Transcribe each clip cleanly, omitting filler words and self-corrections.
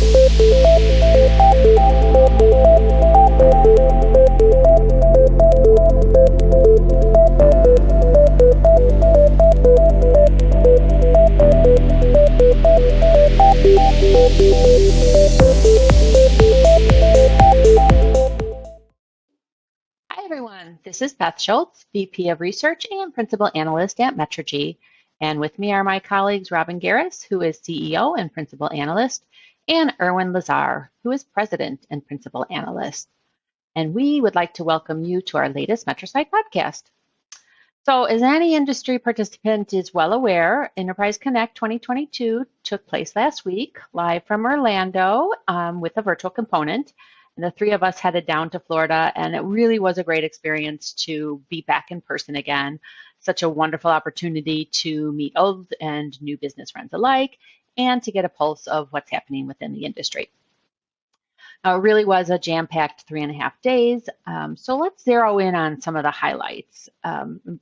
Hi, everyone. This is Beth Schultz, VP of Research and Principal Analyst at Metrigy. And with me are my colleagues, Robin Gareiss, who is CEO and Principal Analyst, and Irwin Lazar, who is President and Principal Analyst. And we would like to welcome you to our latest MetriSight podcast. So as any industry participant is well aware, Enterprise Connect 2022 took place last week, live from Orlando with a virtual component. And the three of us headed down to Florida, and it really was a great experience to be back in person again. Such a wonderful opportunity to meet old and new business friends alike, and to get a pulse of what's happening within the industry. Now, it really was a jam-packed 3.5 days. So let's zero in on some of the highlights.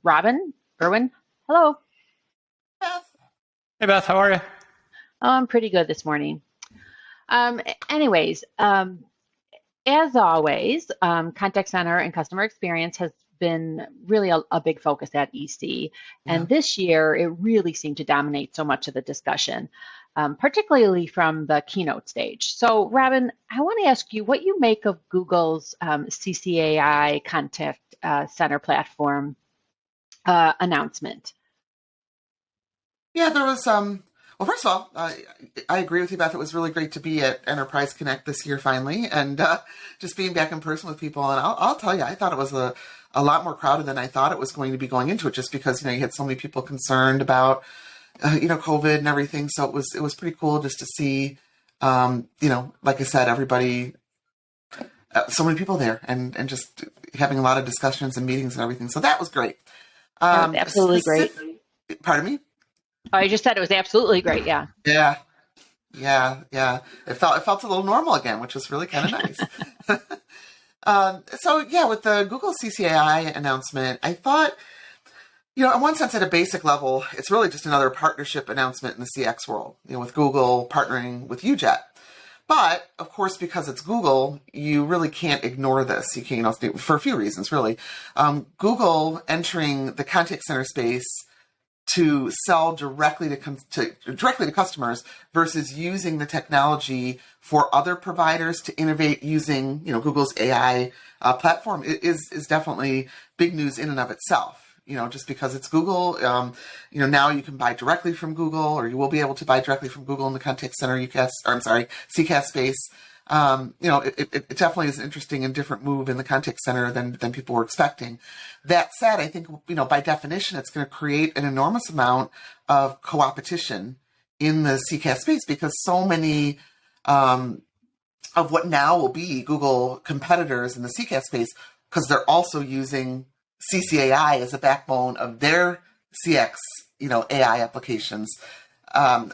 Robin, Irwin, hello. Beth. Hey, Beth, how are you? Oh, I'm pretty good this morning. Anyways, as always, contact center and customer experience has been really a big focus at EC. And this year, it really seemed to dominate so much of the discussion, particularly from the keynote stage. So, Robin, I want to ask you what you make of Google's CCAI contact center platform announcement. Yeah, there was well, first of all, I agree with you, Beth. It was really great to be at Enterprise Connect this year finally, and just being back in person with people. And I'll tell you, I thought it was a lot more crowded than I thought it was going to be going into it, just because, you had so many people concerned about, COVID and everything. So it was pretty cool just to see, like I said, everybody, so many people there, and just having a lot of discussions and meetings and everything. So that was great. Absolutely great. Pardon me? Oh, I just said it was absolutely great. Yeah. Yeah. It felt a little normal again, which was really kind of nice. So yeah, with the Google CCAI announcement, I thought, in one sense, at a basic level, it's really just another partnership announcement in the CX world, with Google partnering with UJet. But of course, because it's Google, you really can't ignore this. You can't, for a few reasons, really. Google entering the contact center space to sell directly to customers versus using the technology for other providers to innovate using Google's AI platform is definitely big news in and of itself. Just because it's Google, now you can buy directly from Google, or you will be able to buy directly from Google in the contact center CCaaS space. It definitely is an interesting and different move in the contact center than people were expecting. That said, I think, by definition, it's going to create an enormous amount of co-opetition in the CCaaS space, because so many of what now will be Google competitors in the CCaaS space, because they're also using CCAI as a backbone of their CX, AI applications.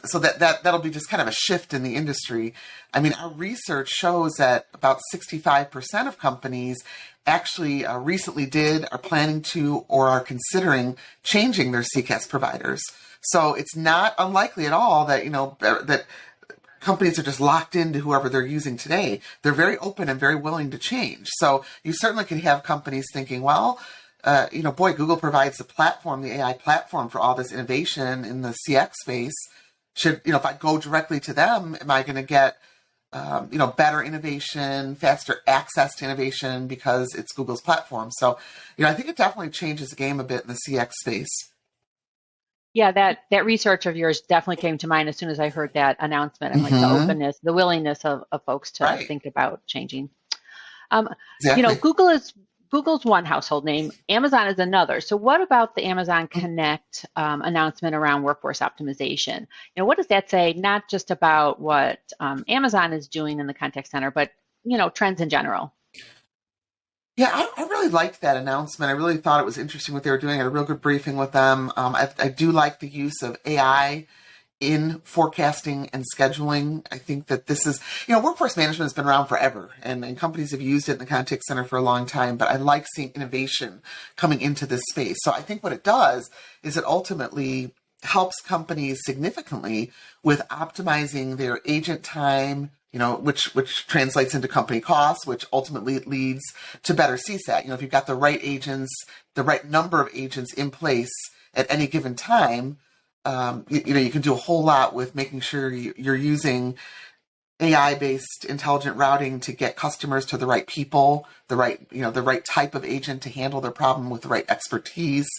So that'll be just kind of a shift in the industry. I mean, our research shows that about 65% of companies actually recently are planning to, or are considering changing their CCaaS providers. So it's not unlikely at all that, that companies are just locked into whoever they're using today. They're very open and very willing to change. So you certainly could have companies thinking, well, Google provides the platform, the AI platform for all this innovation in the CX space. If I go directly to them, am I going to get, better innovation, faster access to innovation because it's Google's platform? So, I think it definitely changes the game a bit in the CX space. Yeah, that research of yours definitely came to mind as soon as I heard that announcement. And like the openness, the willingness of folks to think about changing. Exactly. Google's one household name, Amazon is another. So what about the Amazon Connect announcement around workforce optimization? What does that say, not just about what Amazon is doing in the contact center, but, trends in general? Yeah, I really liked that announcement. I really thought it was interesting what they were doing. I had a real good briefing with them. I do like the use of AI in forecasting and scheduling. I think that this is, workforce management has been around forever, and companies have used it in the contact center for a long time, but I like seeing innovation coming into this space. So I think what it does is it ultimately helps companies significantly with optimizing their agent time, which translates into company costs, which ultimately leads to better CSAT. If you've got the right agents, the right number of agents in place at any given time, you can do a whole lot with making sure you're using AI-based intelligent routing to get customers to the right people, the right type of agent to handle their problem with the right expertise.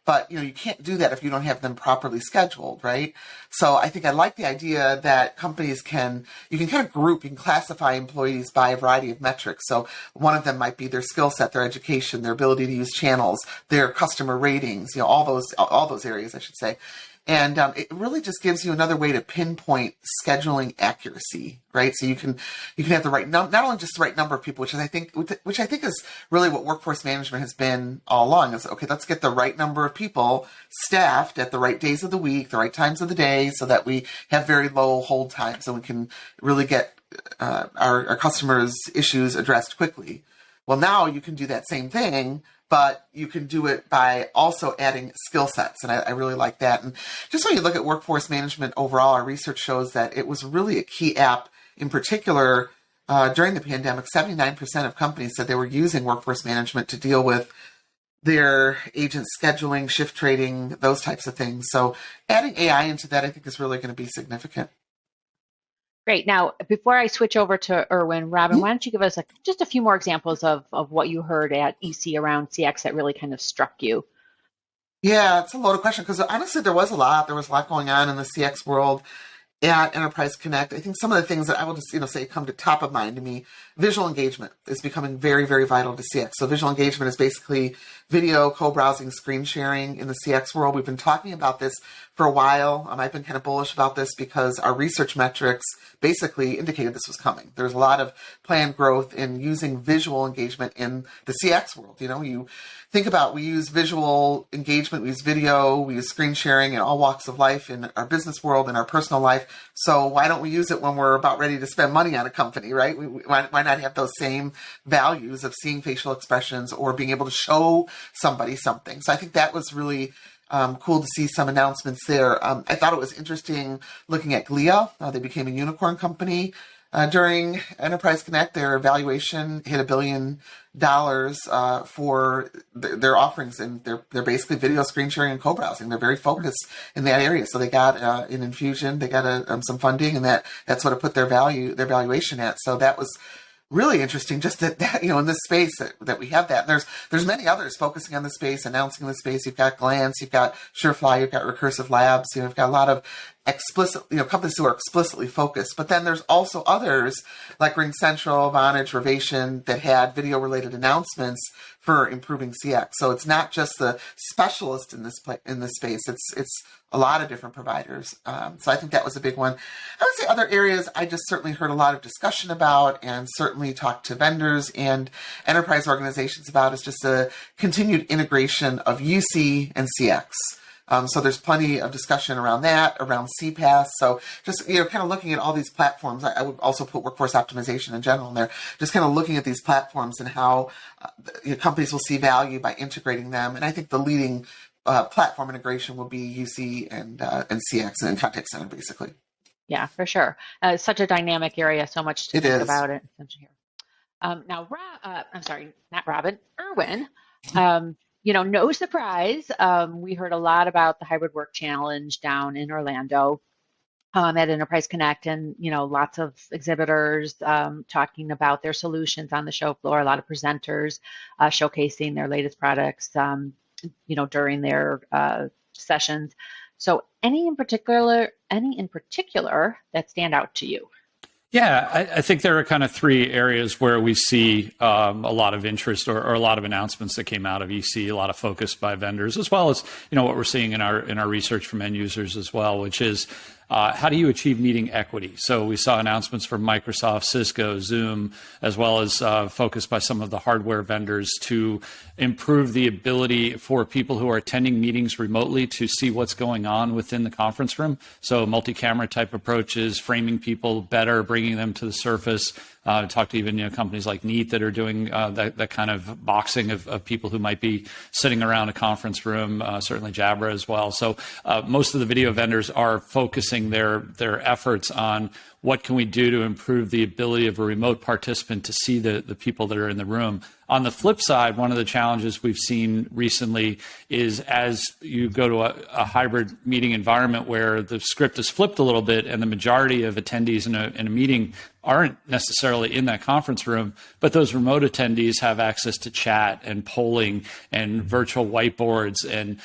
But, you can't do that if you don't have them properly scheduled, right? So I think I like the idea that companies you can kind of you can classify employees by a variety of metrics. So one of them might be their skill set, their education, their ability to use channels, their customer ratings, all those areas, I should say. And it really just gives you another way to pinpoint scheduling accuracy, right? So you can have the right not only just the right number of people, which I think is really what workforce management has been all along. Is okay, let's get the right number of people staffed at the right days of the week, the right times of the day, so that we have very low hold times and we can really get our customers' issues addressed quickly. Well, now you can do that same thing, but you can do it by also adding skill sets. And I really like that. And just when you look at workforce management overall, our research shows that it was really a key app in particular during the pandemic. 79% of companies said they were using workforce management to deal with their agent scheduling, shift trading, those types of things. So adding AI into that, I think, is really going to be significant. Great. Now, before I switch over to Irwin, Robin, why don't you give us just a few more examples of what you heard at EC around CX that really kind of struck you? Yeah, it's a loaded question because honestly, there was a lot. There was a lot going on in the CX world at Enterprise Connect. I think some of the things that I will just say come to top of mind to me, visual engagement is becoming very, very vital to CX. So visual engagement is basically video, co-browsing, screen sharing in the CX world. We've been talking about this for a while. I've been kind of bullish about this because our research metrics basically indicated this was coming. There's a lot of planned growth in using visual engagement in the CX world. You think about, we use visual engagement, we use video, we use screen sharing in all walks of life in our business world and our personal life. So why don't we use it when we're about ready to spend money on a company, right? Why not have those same values of seeing facial expressions or being able to show somebody something? So I think that was really cool to see some announcements there. I thought it was interesting looking at Glia. They became a unicorn company during Enterprise Connect. Their valuation hit $1 billion for their offerings, and they're basically video, screen sharing, and co-browsing. They're very focused in that area. So they got an infusion, they got some funding, and that's what it put their valuation at. So that was really interesting, just that in this space that we have that. And there's many others focusing on the space, announcing the space. You've got Glance, you've got Surefly, you've got Recursive Labs. You've got a lot of explicit, companies who are explicitly focused. But then there's also others like RingCentral, Vonage, Revation that had video-related announcements for improving CX. So it's not just the specialist in this space. It's a lot of different providers. So I think that was a big one. I would say other areas I just certainly heard a lot of discussion about and certainly talked to vendors and enterprise organizations about is just a continued integration of UC and CX. So there's plenty of discussion around that, around CPaaS. So just, kind of looking at all these platforms. I would also put workforce optimization in general in there. Just kind of looking at these platforms and how companies will see value by integrating them. And I think the leading platform integration will be UC and CX and contact center, basically. Yeah, for sure. It's such a dynamic area, so much to think about it. Now, I'm sorry, not Robin, Irwin. No surprise, we heard a lot about the hybrid work challenge down in Orlando at Enterprise Connect, and lots of exhibitors talking about their solutions on the show floor. A lot of presenters showcasing their latest products, during their sessions. So, any in particular that stand out to you? Yeah, I think there are kind of three areas where we see a lot of interest or a lot of announcements that came out of EC, a lot of focus by vendors, as well as what we're seeing in our research from end users as well, which is how do you achieve meeting equity? So we saw announcements from Microsoft, Cisco, Zoom, as well as focus by some of the hardware vendors to improve the ability for people who are attending meetings remotely to see what's going on within the conference room. So multi-camera type approaches, framing people better, bringing them to the surface. Talk to even companies like Neat that are doing that kind of boxing of people who might be sitting around a conference room, certainly Jabra as well. So most of the video vendors are focusing focusing their efforts on what can we do to improve the ability of a remote participant to see the people that are in the room. On the flip side, one of the challenges we've seen recently is as you go to a hybrid meeting environment where the script is flipped a little bit and the majority of attendees in a meeting aren't necessarily in that conference room, but those remote attendees have access to chat and polling and virtual whiteboards and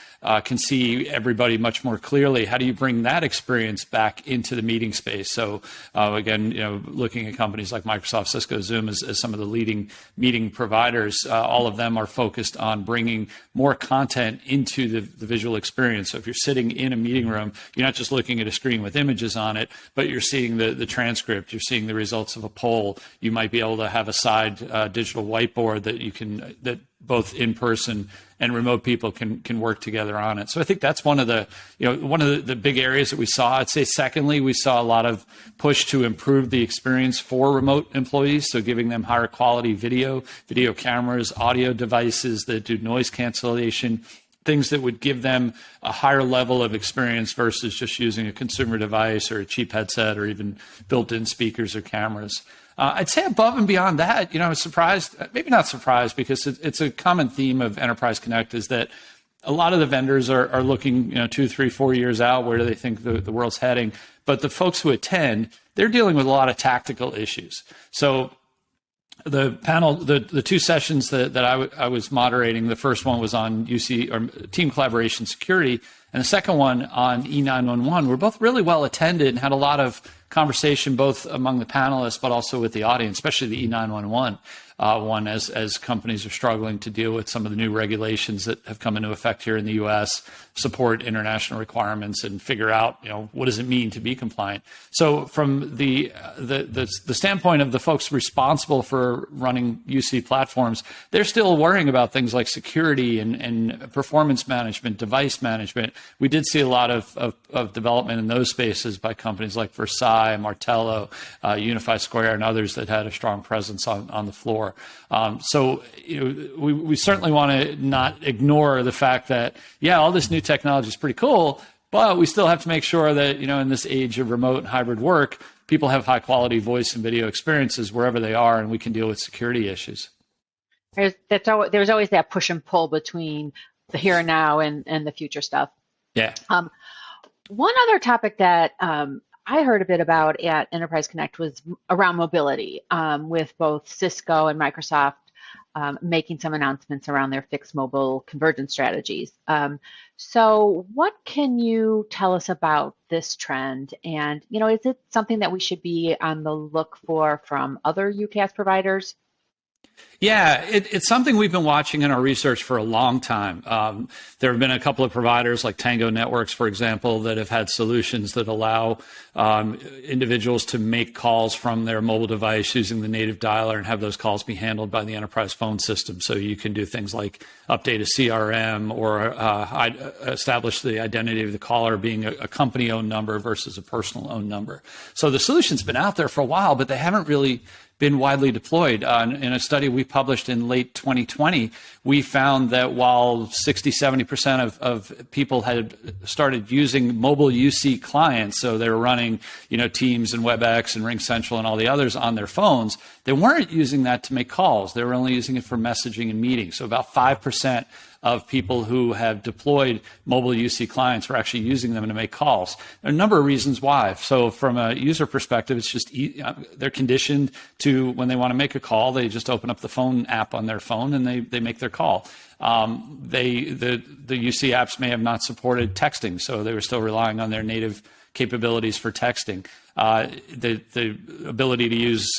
can see everybody much more clearly. How do you bring that experience back into the meeting space? So again, looking at companies like Microsoft, Cisco, Zoom as some of the leading meeting providers, all of them are focused on bringing more content into the visual experience. So if you're sitting in a meeting room, you're not just looking at a screen with images on it, but you're seeing the transcript, you're seeing the results of a poll. You might be able to have a side digital whiteboard that both in person and remote people can work together on it. So I think that's one of the big areas that we saw. I'd say secondly, we saw a lot of push to improve the experience for remote employees. So giving them higher quality video cameras, audio devices that do noise cancellation, things that would give them a higher level of experience versus just using a consumer device or a cheap headset or even built-in speakers or cameras. I'd say above and beyond that, I was surprised, maybe not surprised, because it's a common theme of Enterprise Connect is that a lot of the vendors are looking 2, 3, 4 years out, where do they think the world's heading. But the folks who attend, they're dealing with a lot of tactical issues. So the panel, the two sessions that I was moderating, the first one was on UC or team collaboration security, and the second one on E911 were both really well attended and had a lot of conversation both among the panelists but also with the audience, especially the E911 one, as companies are struggling to deal with some of the new regulations that have come into effect here in the U.S., support international requirements, and figure out what does it mean to be compliant. So from the standpoint of the folks responsible for running UC platforms, they're still worrying about things like security and performance management, device management. We did see a lot of development in those spaces by companies like Versailles, Martello, Unify Square, and others that had a strong presence on the floor. So we certainly want to not ignore the fact that, all this new technology is pretty cool, but we still have to make sure that, in this age of remote and hybrid work, people have high quality voice and video experiences wherever they are, and we can deal with security issues. There's always that push and pull between the here and now and the future stuff. Yeah. One other topic that I heard a bit about at Enterprise Connect was around mobility, with both Cisco and Microsoft making some announcements around their fixed mobile convergence strategies. So what can you tell us about this trend? And, is it something that we should be on the look for from other UCaaS providers? Yeah, it's something we've been watching in our research for a long time. There have been a couple of providers like Tango Networks, for example, that have had solutions that allow individuals to make calls from their mobile device using the native dialer and have those calls be handled by the enterprise phone system. So you can do things like update a CRM or establish the identity of the caller being a company-owned number versus a personal-owned number. So the solution's been out there for a while, but they haven't really been widely deployed. In a study we published in late 2020, we found that while 60-70% of people had started using mobile UC clients, so they were running Teams and WebEx and RingCentral and all the others on their phones, they weren't using that to make calls. They were only using it for messaging and meetings. So about 5% of people who have deployed mobile UC clients were actually using them to make calls. There are a number of reasons why. So from a user perspective, it's just they're conditioned to, when they want to make a call, they just open up the phone app on their phone and they make their call. The UC apps may have not supported texting, so they were still relying on their native capabilities for texting. The ability to use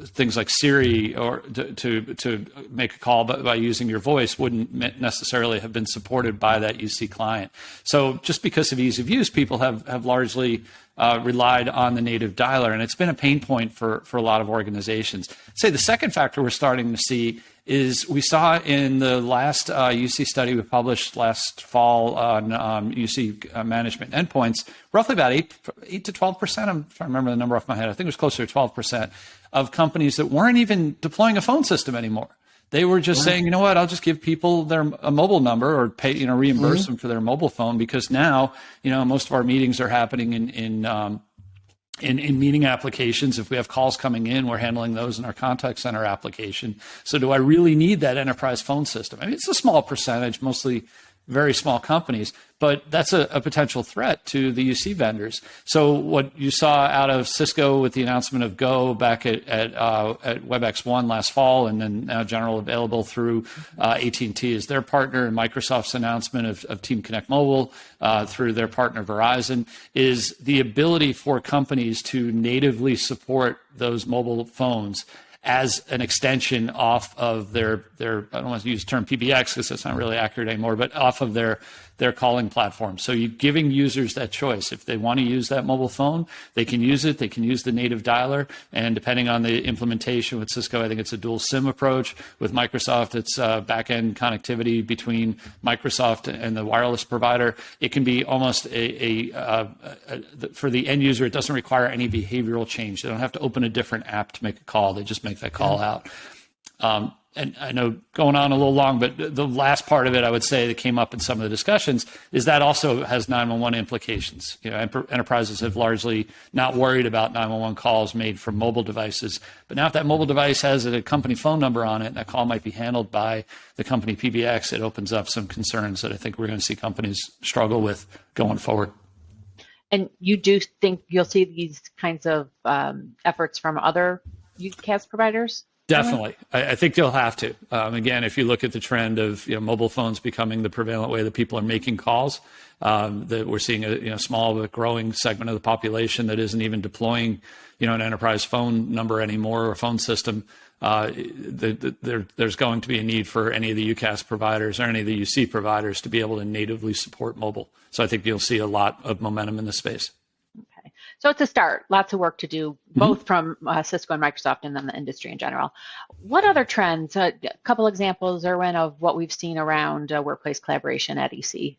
things like Siri or to make a call by using your voice wouldn't necessarily have been supported by that UC client. So just because of ease of use, people have largely relied on the native dialer, and it's been a pain point for a lot of organizations. I'd say the second factor we're starting to see is we saw in the last UC study we published last fall on UC management endpoints, roughly about 8 to 12%, I'm trying to remember the number off my head, I think it was closer to 12%, of companies that weren't even deploying a phone system anymore. They were just saying, you know what, I'll just give people a mobile number or pay, reimburse them for their mobile phone, because now, most of our meetings are happening in meeting applications. If we have calls coming in, we're handling those in our contact center application. So do I really need that enterprise phone system? I mean, it's a small percentage, mostly very small companies, but that's a potential threat to the UC vendors. So what you saw out of Cisco with the announcement of Go back at WebEx1 last fall, and then now general available through AT&T as their partner, and Microsoft's announcement of Team Connect Mobile through their partner Verizon, is the ability for companies to natively support those mobile phones as an extension off of their I don't want to use the term PBX because it's not really accurate anymore, but off of their calling platform. So you're giving users that choice. If they want to use that mobile phone, they can use it. They can use the native dialer. And depending on the implementation with Cisco, I think it's a dual SIM approach. With Microsoft, it's back-end connectivity between Microsoft and the wireless provider. It can be almost for the end user, it doesn't require any behavioral change. They don't have to open a different app to make a call. They just make that call out. And I know going on a little long, but the last part of it, I would say, that came up in some of the discussions is that also has 911 implications. Enterprises have largely not worried about 911 calls made from mobile devices. But now if that mobile device has a company phone number on it, and that call might be handled by the company PBX, it opens up some concerns that I think we're going to see companies struggle with going forward. And you do think you'll see these kinds of efforts from other UCaaS providers? Definitely. I think you'll have to. Again, if you look at the trend of mobile phones becoming the prevalent way that people are making calls, that we're seeing a small but growing segment of the population that isn't even deploying an enterprise phone number anymore or phone system. There's going to be a need for any of the UCaaS providers or any of the UC providers to be able to natively support mobile. So I think you'll see a lot of momentum in this space. Okay. So it's a start. Lots of work to do, both from Cisco and Microsoft and then the industry in general. What other trends, a couple examples, Irwin, of what we've seen around workplace collaboration at EC?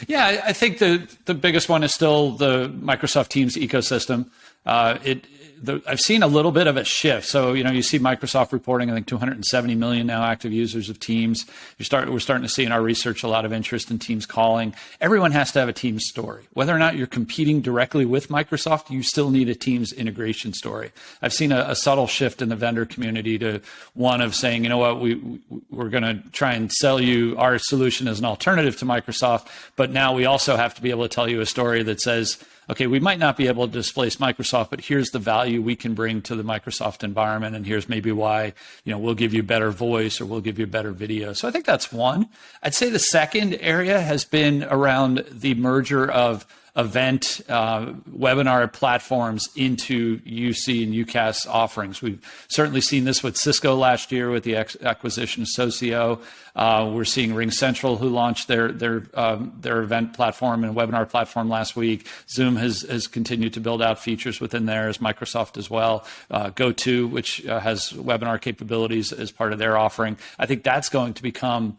Yeah, I think the biggest one is still the Microsoft Teams ecosystem. I've seen a little bit of a shift. So, you see Microsoft reporting, I think 270 million now active users of Teams. We're starting to see in our research a lot of interest in Teams calling. Everyone has to have a Teams story. Whether or not you're competing directly with Microsoft, you still need a Teams integration story. I've seen a subtle shift in the vendor community to one of saying, you know what, we're going to try and sell you our solution as an alternative to Microsoft, but now we also have to be able to tell you a story that says, okay, we might not be able to displace Microsoft, but here's the value we can bring to the Microsoft environment, and here's maybe why, we'll give you better voice or we'll give you better video. So I think that's one. I'd say the second area has been around the merger of event webinar platforms into UC and UCaaS offerings. We've certainly seen this with Cisco last year with the acquisition of Socio. We're seeing RingCentral, who launched their event platform and webinar platform last week. Zoom has continued to build out features within there, as Microsoft as well. GoTo, which has webinar capabilities as part of their offering. I think that's going to become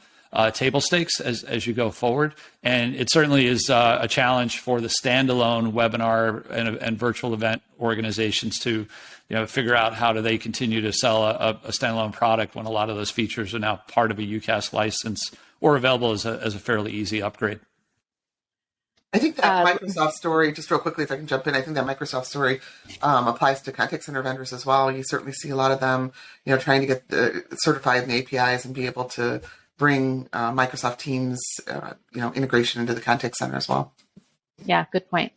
table stakes as you go forward. And it certainly is a challenge for the standalone webinar and virtual event organizations to figure out how do they continue to sell a standalone product when a lot of those features are now part of a UCaaS license or available as a fairly easy upgrade. I think that Microsoft story, just real quickly, if I can jump in, I think that Microsoft story applies to contact center vendors as well. You certainly see a lot of them, trying to get certified in the APIs and be able to bring Microsoft Teams, integration into the contact center as well. Yeah, good point.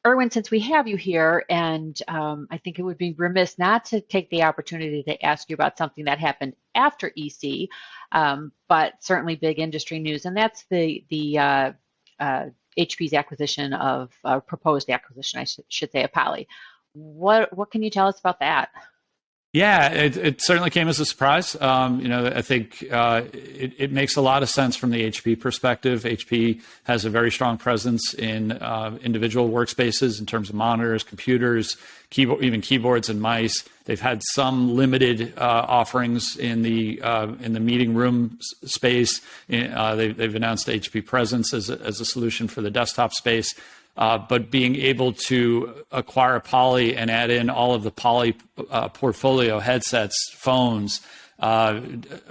Irwin, since we have you here, and I think it would be remiss not to take the opportunity to ask you about something that happened after EC, but certainly big industry news, and that's the HP's acquisition of proposed acquisition, I should say, of Poly. What can you tell us about that? Yeah, it certainly came as a surprise. I think it makes a lot of sense from the HP perspective. HP has a very strong presence in individual workspaces in terms of monitors, computers, even keyboards and mice. They've had some limited offerings in the meeting room space. They've announced HP Presence as a solution for the desktop space. But being able to acquire Poly and add in all of the Poly portfolio headsets, phones,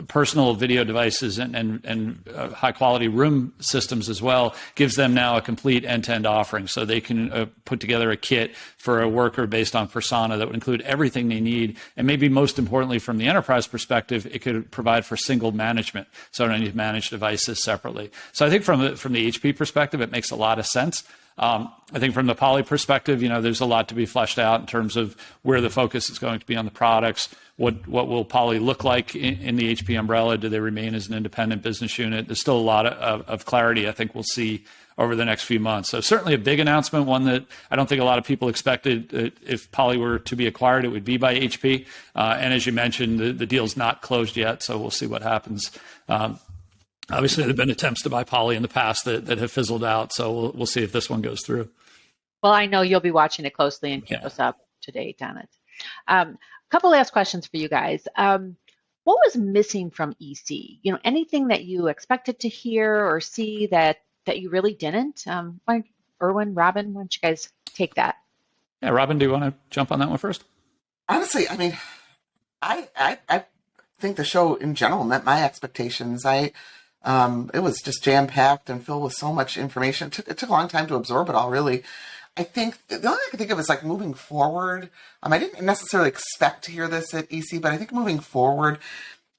personal video devices and high quality room systems as well, gives them now a complete end-to-end offering. So they can put together a kit for a worker based on persona that would include everything they need. And maybe most importantly, from the enterprise perspective, it could provide for single management. So I don't need to manage devices separately. So I think from the HP perspective, it makes a lot of sense. I think from the Poly perspective, there's a lot to be fleshed out in terms of where the focus is going to be on the products. What will Poly look like in the HP umbrella? Do they remain as an independent business unit? There's still a lot of clarity I think we'll see over the next few months. So certainly a big announcement, one that I don't think a lot of people expected. If Poly were to be acquired, it would be by HP. And as you mentioned, the deal's not closed yet, so we'll see what happens. Obviously, there have been attempts to buy Poly in the past that have fizzled out, so we'll see if this one goes through. Well, I know you'll be watching it closely and keep us up to date on it. A couple last questions for you guys. What was missing from EC? Anything that you expected to hear or see that you really didn't? Irwin, Robin, why don't you guys take that? Yeah, Robin, do you want to jump on that one first? Honestly, I mean, I think the show in general met my expectations. It was just jam-packed and filled with so much information. It took a long time to absorb it all, really. I think the only thing I can think of is like moving forward. I didn't necessarily expect to hear this at EC, but I think moving forward,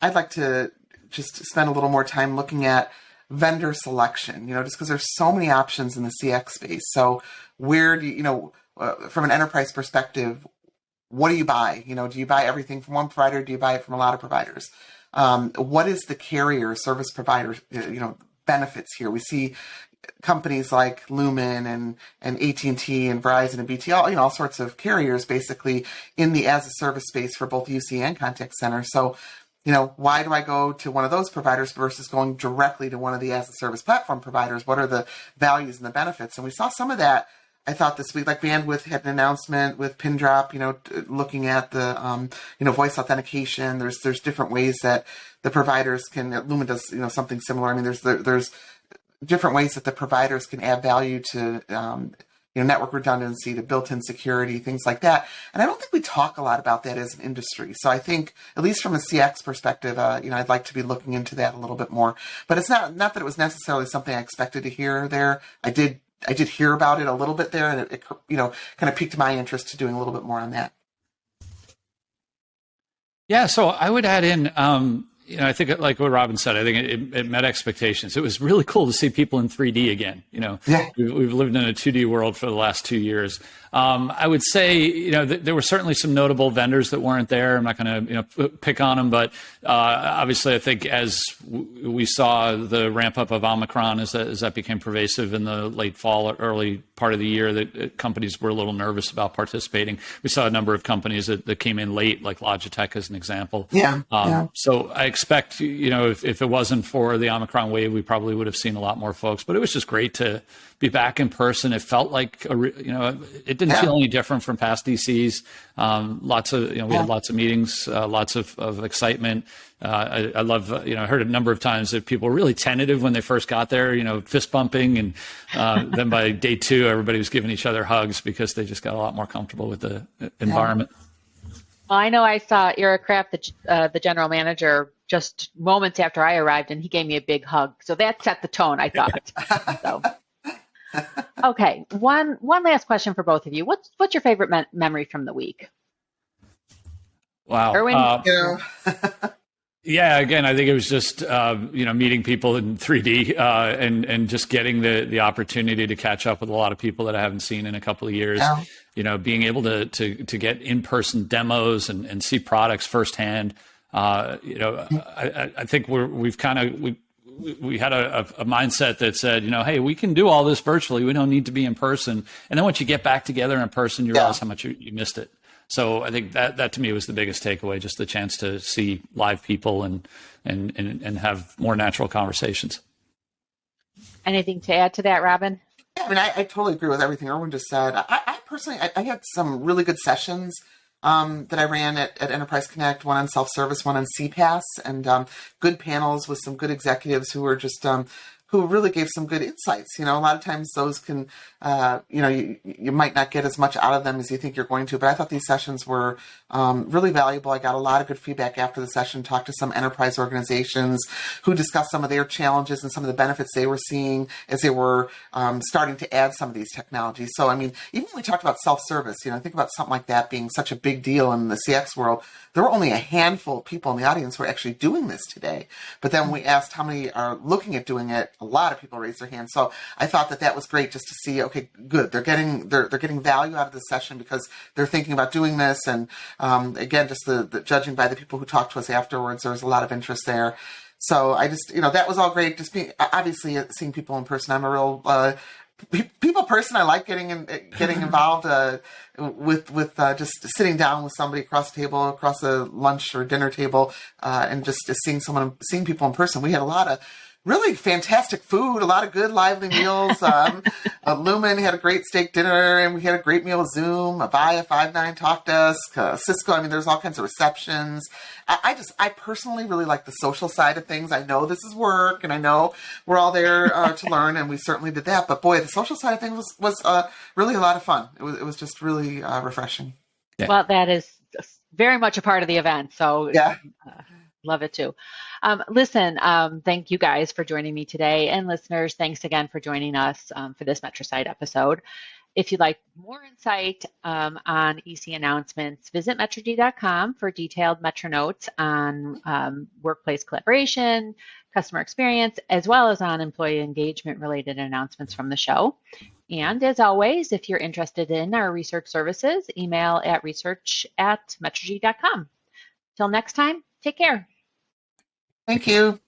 I'd like to just spend a little more time looking at vendor selection, just because there's so many options in the CX space. So where do you, from an enterprise perspective, what do you buy? Do you buy everything from one provider? Do you buy it from a lot of providers? What is the carrier service provider, benefits here? We see companies like Lumen and AT&T and Verizon and BT, all sorts of carriers basically in the as a service space for both UC and contact center. So, why do I go to one of those providers versus going directly to one of the as a service platform providers? What are the values and the benefits? And we saw some of that, I thought, this week. Like Bandwidth had an announcement with Pindrop, looking at the, voice authentication. There's different ways that the providers can, Lumen does, something similar. There's different ways that the providers can add value to, network redundancy, to built-in security, things like that. And I don't think we talk a lot about that as an industry. So I think, at least from a CX perspective, I'd like to be looking into that a little bit more. But it's not that it was necessarily something I expected to hear there. I did hear about it a little bit there, and it kind of piqued my interest to doing a little bit more on that. Yeah, so I would add in, I think like what Robin said, I think it met expectations. It was really cool to see people in 3D again. We've lived in a 2D world for the last 2 years. I would say, there were certainly some notable vendors that weren't there. I'm not going to, pick on them, but obviously I think as we saw the ramp up of Omicron as that became pervasive in the late fall or early part of the year, that companies were a little nervous about participating. We saw a number of companies that came in late, like Logitech as an example. So I expect, if it wasn't for the Omicron wave, we probably would have seen a lot more folks, but it was just great to be back in person. It felt like, it didn't feel any different from past DCs. We had lots of meetings, lots of excitement. I love, I heard a number of times that people were really tentative when they first got there, fist bumping. And then by day 2, everybody was giving each other hugs because they just got a lot more comfortable with the environment. Well, I know I saw Eric Kraft, the general manager, just moments after I arrived, and he gave me a big hug. So that set the tone, I thought. So. Okay, one last question for both of you. What's your favorite memory from the week? Wow. Irwin? Yeah, again, I think it was just meeting people in 3D and just getting the opportunity to catch up with a lot of people that I haven't seen in a couple of years. Being able to get in-person demos and see products firsthand. I think we had a mindset that said, hey, we can do all this virtually. We don't need to be in person. And then once you get back together in person, you realize how much you missed it. So I think that to me was the biggest takeaway, just the chance to see live people and have more natural conversations. Anything to add to that, Robin? Yeah, I totally agree with everything Irwin just said. I personally had some really good sessions that I ran at Enterprise Connect, one on self-service, one on CPaaS, and good panels with some good executives who were just who really gave some good insights. A lot of times those can, you might not get as much out of them as you think you're going to, but I thought these sessions were really valuable. I got a lot of good feedback after the session, talked to some enterprise organizations who discussed some of their challenges and some of the benefits they were seeing as they were starting to add some of these technologies. So, I mean, even when we talked about self-service, think about something like that being such a big deal in the CX world. There were only a handful of people in the audience who are actually doing this today. But then when we asked how many are looking at doing it, a lot of people raised their hands. So I thought that was great just to see, okay, good. They're getting value out of the session because they're thinking about doing this. And again, just the judging by the people who talked to us afterwards, there was a lot of interest there. So I just, that was all great. Just obviously seeing people in person. I'm a real people person. I like getting involved with just sitting down with somebody across the table, across a lunch or dinner table, and just seeing people in person. We had a lot of really fantastic food, a lot of good lively meals. Lumen had a great steak dinner, and we had a great meal with Zoom. Avaya, Five9 talked to us. Cisco, I mean, there's all kinds of receptions. I personally really like the social side of things. I know this is work, and I know we're all there to learn, and we certainly did that. But boy, the social side of things was really a lot of fun. It was just really refreshing. Yeah. Well, that is very much a part of the event. So yeah. Love it too. Listen, thank you guys for joining me today. And listeners, thanks again for joining us for this MetriSight episode. If you'd like more insight on EC announcements, visit Metrigy.com for detailed Metro notes on workplace collaboration, customer experience, as well as on employee engagement related announcements from the show. And as always, if you're interested in our research services, email at research@metrigy.com. Till next time, take care. Thank you.